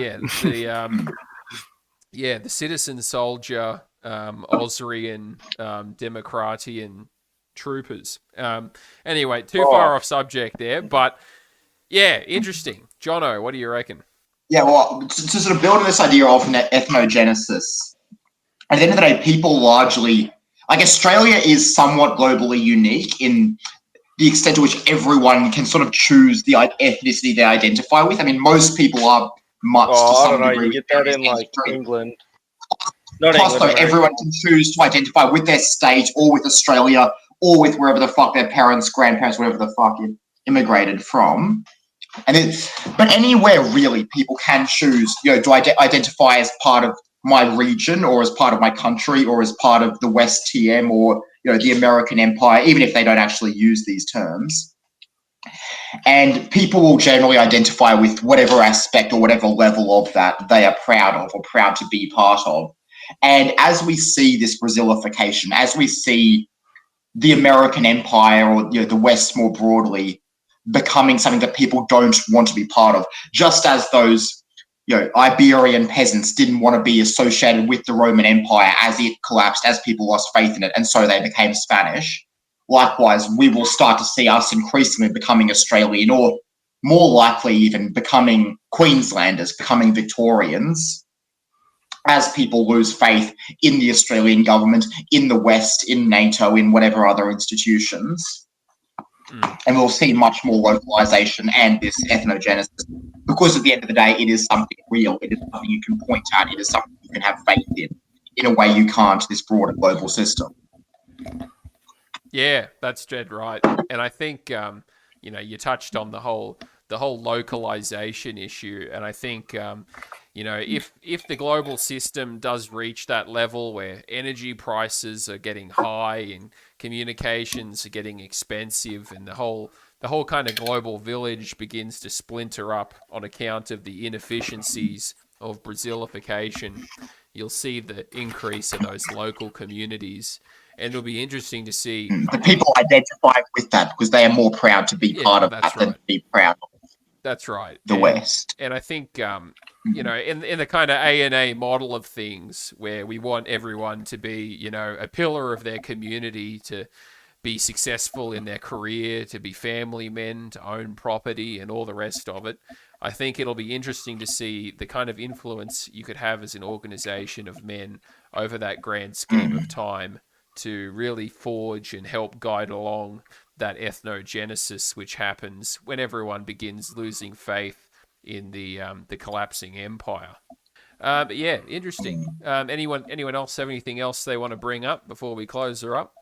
The citizen soldier, Osrian, Democratian troopers. Anyway, too far off subject there, but yeah, interesting. Jono, what do you reckon? Yeah, well, to sort of build on this idea of ethnogenesis, at the end of the day, people largely, like Australia is somewhat globally unique in the extent to which everyone can sort of choose the ethnicity they identify with. I mean, most people are much to I some don't know. degree. You get that in like England. Not Plus, England. though, everyone can choose to identify with their state or with Australia or with wherever the fuck their parents, grandparents, whatever the fuck immigrated from. But anywhere really, people can choose, do I identify as part of my region or as part of my country or as part of the West TM or, the American Empire, even if they don't actually use these terms. And people will generally identify with whatever aspect or whatever level of that they are proud of or proud to be part of. And as we see this Brazillification, as we see the American Empire or the West more broadly becoming something that people don't want to be part of, just as those Iberian peasants didn't want to be associated with the Roman Empire as it collapsed, as people lost faith in it, and so they became Spanish. Likewise, we will start to see us increasingly becoming Australian, or more likely even becoming Queenslanders, becoming Victorians, as people lose faith in the Australian government, in the West, in NATO, in whatever other institutions. And we'll see much more localization and this ethnogenesis, because at the end of the day, it is something real. It is something you can point at. It is something you can have faith in a way you can't this broader global system. Yeah, that's dead right. And I think you touched on the whole localization issue, and I think if the global system does reach that level where energy prices are getting high and communications are getting expensive, and the whole kind of global village begins to splinter up on account of the inefficiencies of Brazillification, you'll see the increase of those local communities. And it'll be interesting to see. The people identify with that because they are more proud to be part of that than to be proud of That's right. the West. And I think, in the kind of A&A model of things where we want everyone to be, a pillar of their community, to be successful in their career, to be family men, to own property and all the rest of it, I think it'll be interesting to see the kind of influence you could have as an organization of men over that grand scheme of time, to really forge and help guide along that ethnogenesis which happens when everyone begins losing faith in the collapsing empire. But yeah, interesting. Anyone else have anything else they want to bring up before we close her up?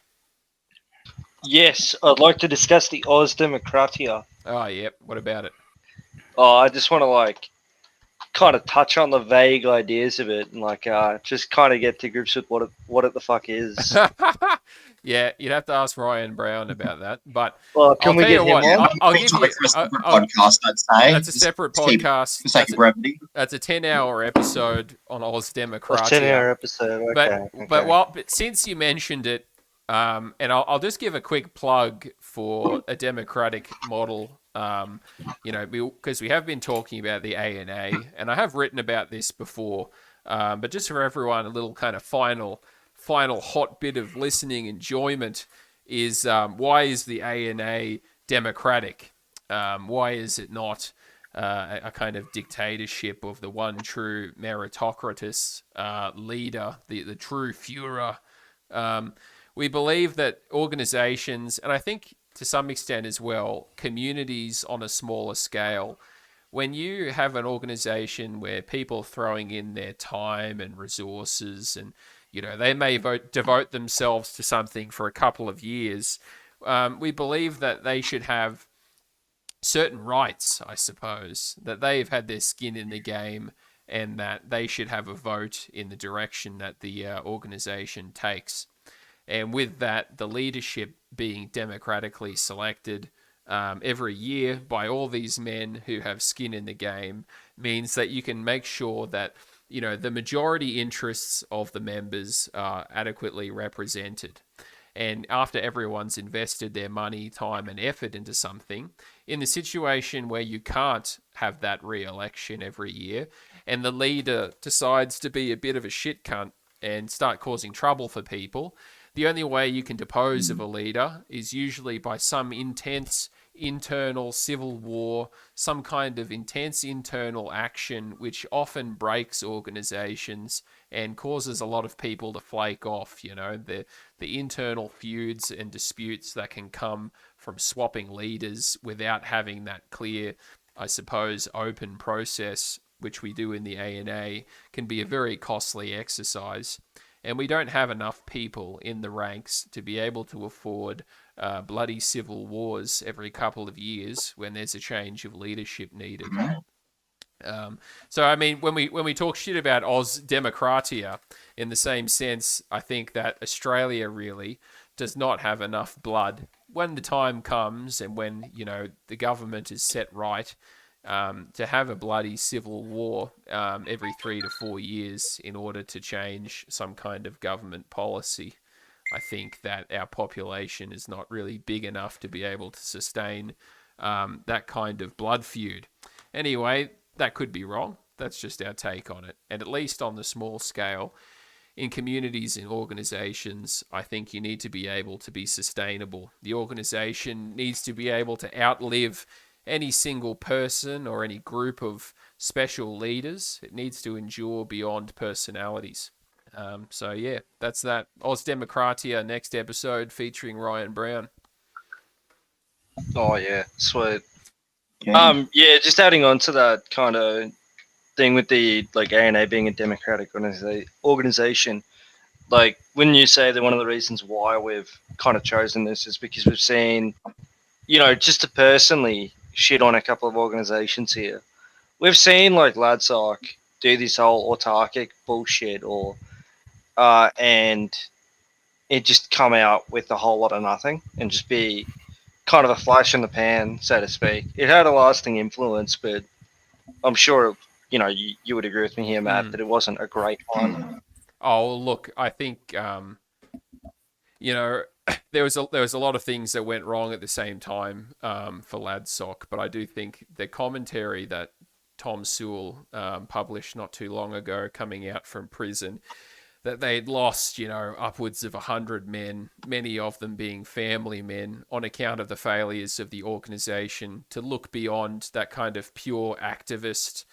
Yes, I'd like to discuss the Oz Democratia. Oh, yep. What about it? I just want to kind of touch on the vague ideas of it and just kind of get to grips with what it the fuck is. Yeah, you'd have to ask Ryan Brown about that. But can we get him on? I'll give you podcast. I'd say that's a separate podcast. For sake of brevity, that's a 10-hour episode on Oz Democratia. 10-hour episode. Okay. But since you mentioned it, and I'll just give a quick plug for a democratic model Because we have been talking about the ANA, and I have written about this before, but just for everyone, a little kind of final hot bit of listening enjoyment is why is the ANA democratic? Why is it not a kind of dictatorship of the one true meritocratus leader, the true Führer? We believe that organizations, and I think to some extent as well, communities on a smaller scale, when you have an organization where people are throwing in their time and resources and they may devote themselves to something for a couple of years, we believe that they should have certain rights, I suppose, that they've had their skin in the game and that they should have a vote in the direction that the organization takes. And with that, the leadership being democratically selected every year by all these men who have skin in the game means that you can make sure that the majority interests of the members are adequately represented. And after everyone's invested their money, time, and effort into something, in the situation where you can't have that re-election every year, and the leader decides to be a bit of a shit cunt and start causing trouble for people, the only way you can depose of a leader is usually by some intense internal civil war, some kind of intense internal action, which often breaks organizations and causes a lot of people to flake off. The internal feuds and disputes that can come from swapping leaders without having that clear, I suppose, open process, which we do in the ANA, can be a very costly exercise. And we don't have enough people in the ranks to be able to afford bloody civil wars every couple of years when there's a change of leadership needed. So, I mean, when we talk shit about Oz Democratia, in the same sense, I think that Australia really does not have enough blood when the time comes and when, the government is set right, to have a bloody civil war every 3 to 4 years in order to change some kind of government policy. I think that our population is not really big enough to be able to sustain that kind of blood feud. Anyway, that could be wrong. That's just our take on it. And at least on the small scale, in communities and organizations, I think you need to be able to be sustainable. The organization needs to be able to outlive any single person or any group of special leaders. It needs to endure beyond personalities. So yeah, that's that. Oz Democratia, next episode featuring Ryan Brown. Oh yeah, sweet. Yeah. Just adding on to that kind of thing with the ANA being a democratic organization. Like when you say that one of the reasons why we've kind of chosen this is because we've seen, just to personally shit on a couple of organizations here. We've seen Ladsock do this whole autarkic bullshit and it just come out with a whole lot of nothing and just be kind of a flash in the pan, so to speak. It had a lasting influence, but I'm sure, you would agree with me here, Matt, that it wasn't a great one. Oh, look, I think, there was a lot of things that went wrong at the same time for Ladsock, but I do think the commentary that Tom Sewell published not too long ago, coming out from prison, that they'd lost, upwards of 100 men, many of them being family men, on account of the failures of the organization to look beyond that kind of pure activist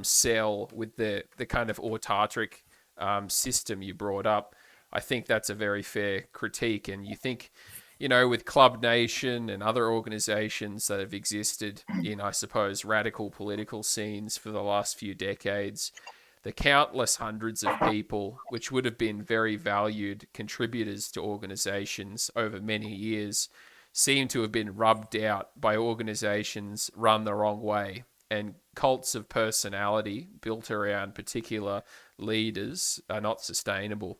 cell with the kind of autarkic system you brought up. I think that's a very fair critique. And you think, with Club Nation and other organizations that have existed in, I suppose, radical political scenes for the last few decades, the countless hundreds of people, which would have been very valued contributors to organizations over many years, seem to have been rubbed out by organizations run the wrong way. And cults of personality built around particular leaders are not sustainable.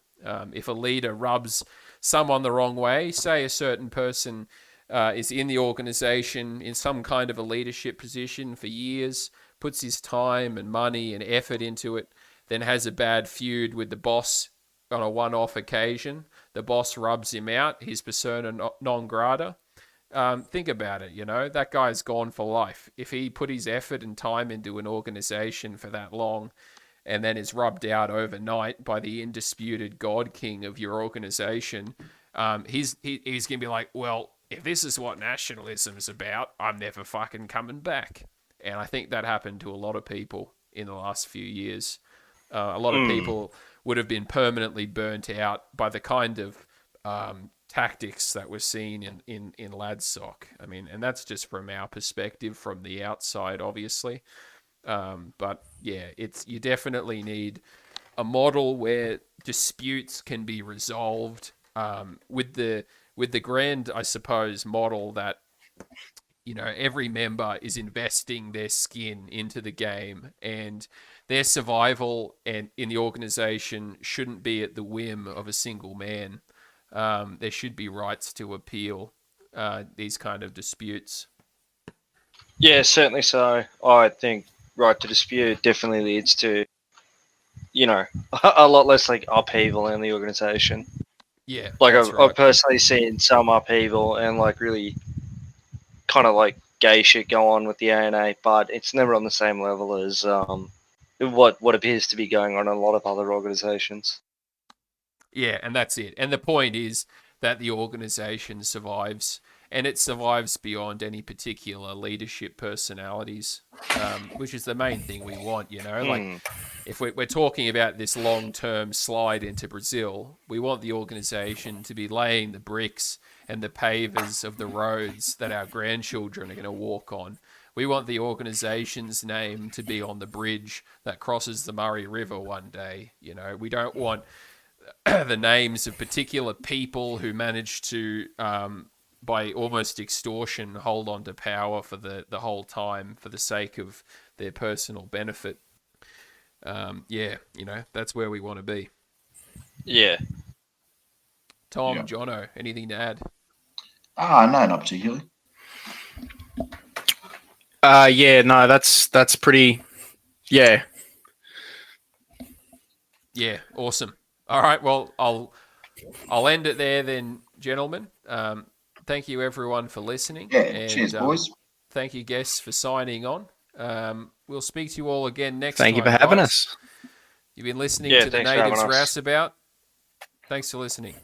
If a leader rubs someone the wrong way, say a certain person is in the organization in some kind of a leadership position for years, puts his time and money and effort into it, then has a bad feud with the boss on a one-off occasion, the boss rubs him out, his persona non grata, Think about it. That guy's gone for life. If he put his effort and time into an organization for that long, and then is rubbed out overnight by the indisputed God King of your organization, he's going to be like, well, if this is what nationalism is about, I'm never fucking coming back. And I think that happened to a lot of people in the last few years. A lot of people would have been permanently burnt out by the kind of tactics that were seen in Ladsock. I mean, and that's just from our perspective, from the outside, obviously. But yeah, you definitely need a model where disputes can be resolved with the grand, I suppose, model that every member is investing their skin into the game, and their survival and in the organization shouldn't be at the whim of a single man. There should be rights to appeal these kind of disputes. Yeah, certainly so. I think right to dispute definitely leads to, a lot less like upheaval in the organization. Yeah, Like that's I've right. personally seen some upheaval and like really kind of like gay shit go on with the ANA, but it's never on the same level as what appears to be going on in a lot of other organizations. Yeah, and that's it. And the point is that the organization survives, and it survives beyond any particular leadership personalities, which is the main thing we want, Like, if we're talking about this long-term slide into Brazil, we want the organization to be laying the bricks and the pavers of the roads that our grandchildren are going to walk on. We want the organization's name to be on the bridge that crosses the Murray River one day. We don't want the names of particular people who managed to, by almost extortion, hold on to power for the whole time for the sake of their personal benefit. That's where we want to be. Yeah. Tom, Yeah. Jono, anything to add? No, not particularly. Yeah, no, that's pretty. Yeah. Yeah, awesome. All right, well, I'll end it there then, gentlemen. Thank you everyone for listening. Yeah, And, cheers, boys. Thank you, guests, for signing on. We'll speak to you all again next Thank time. you for having guys. us. You've been listening Yeah, to the thanks for having Natives us. Rouseabout. Thanks for listening.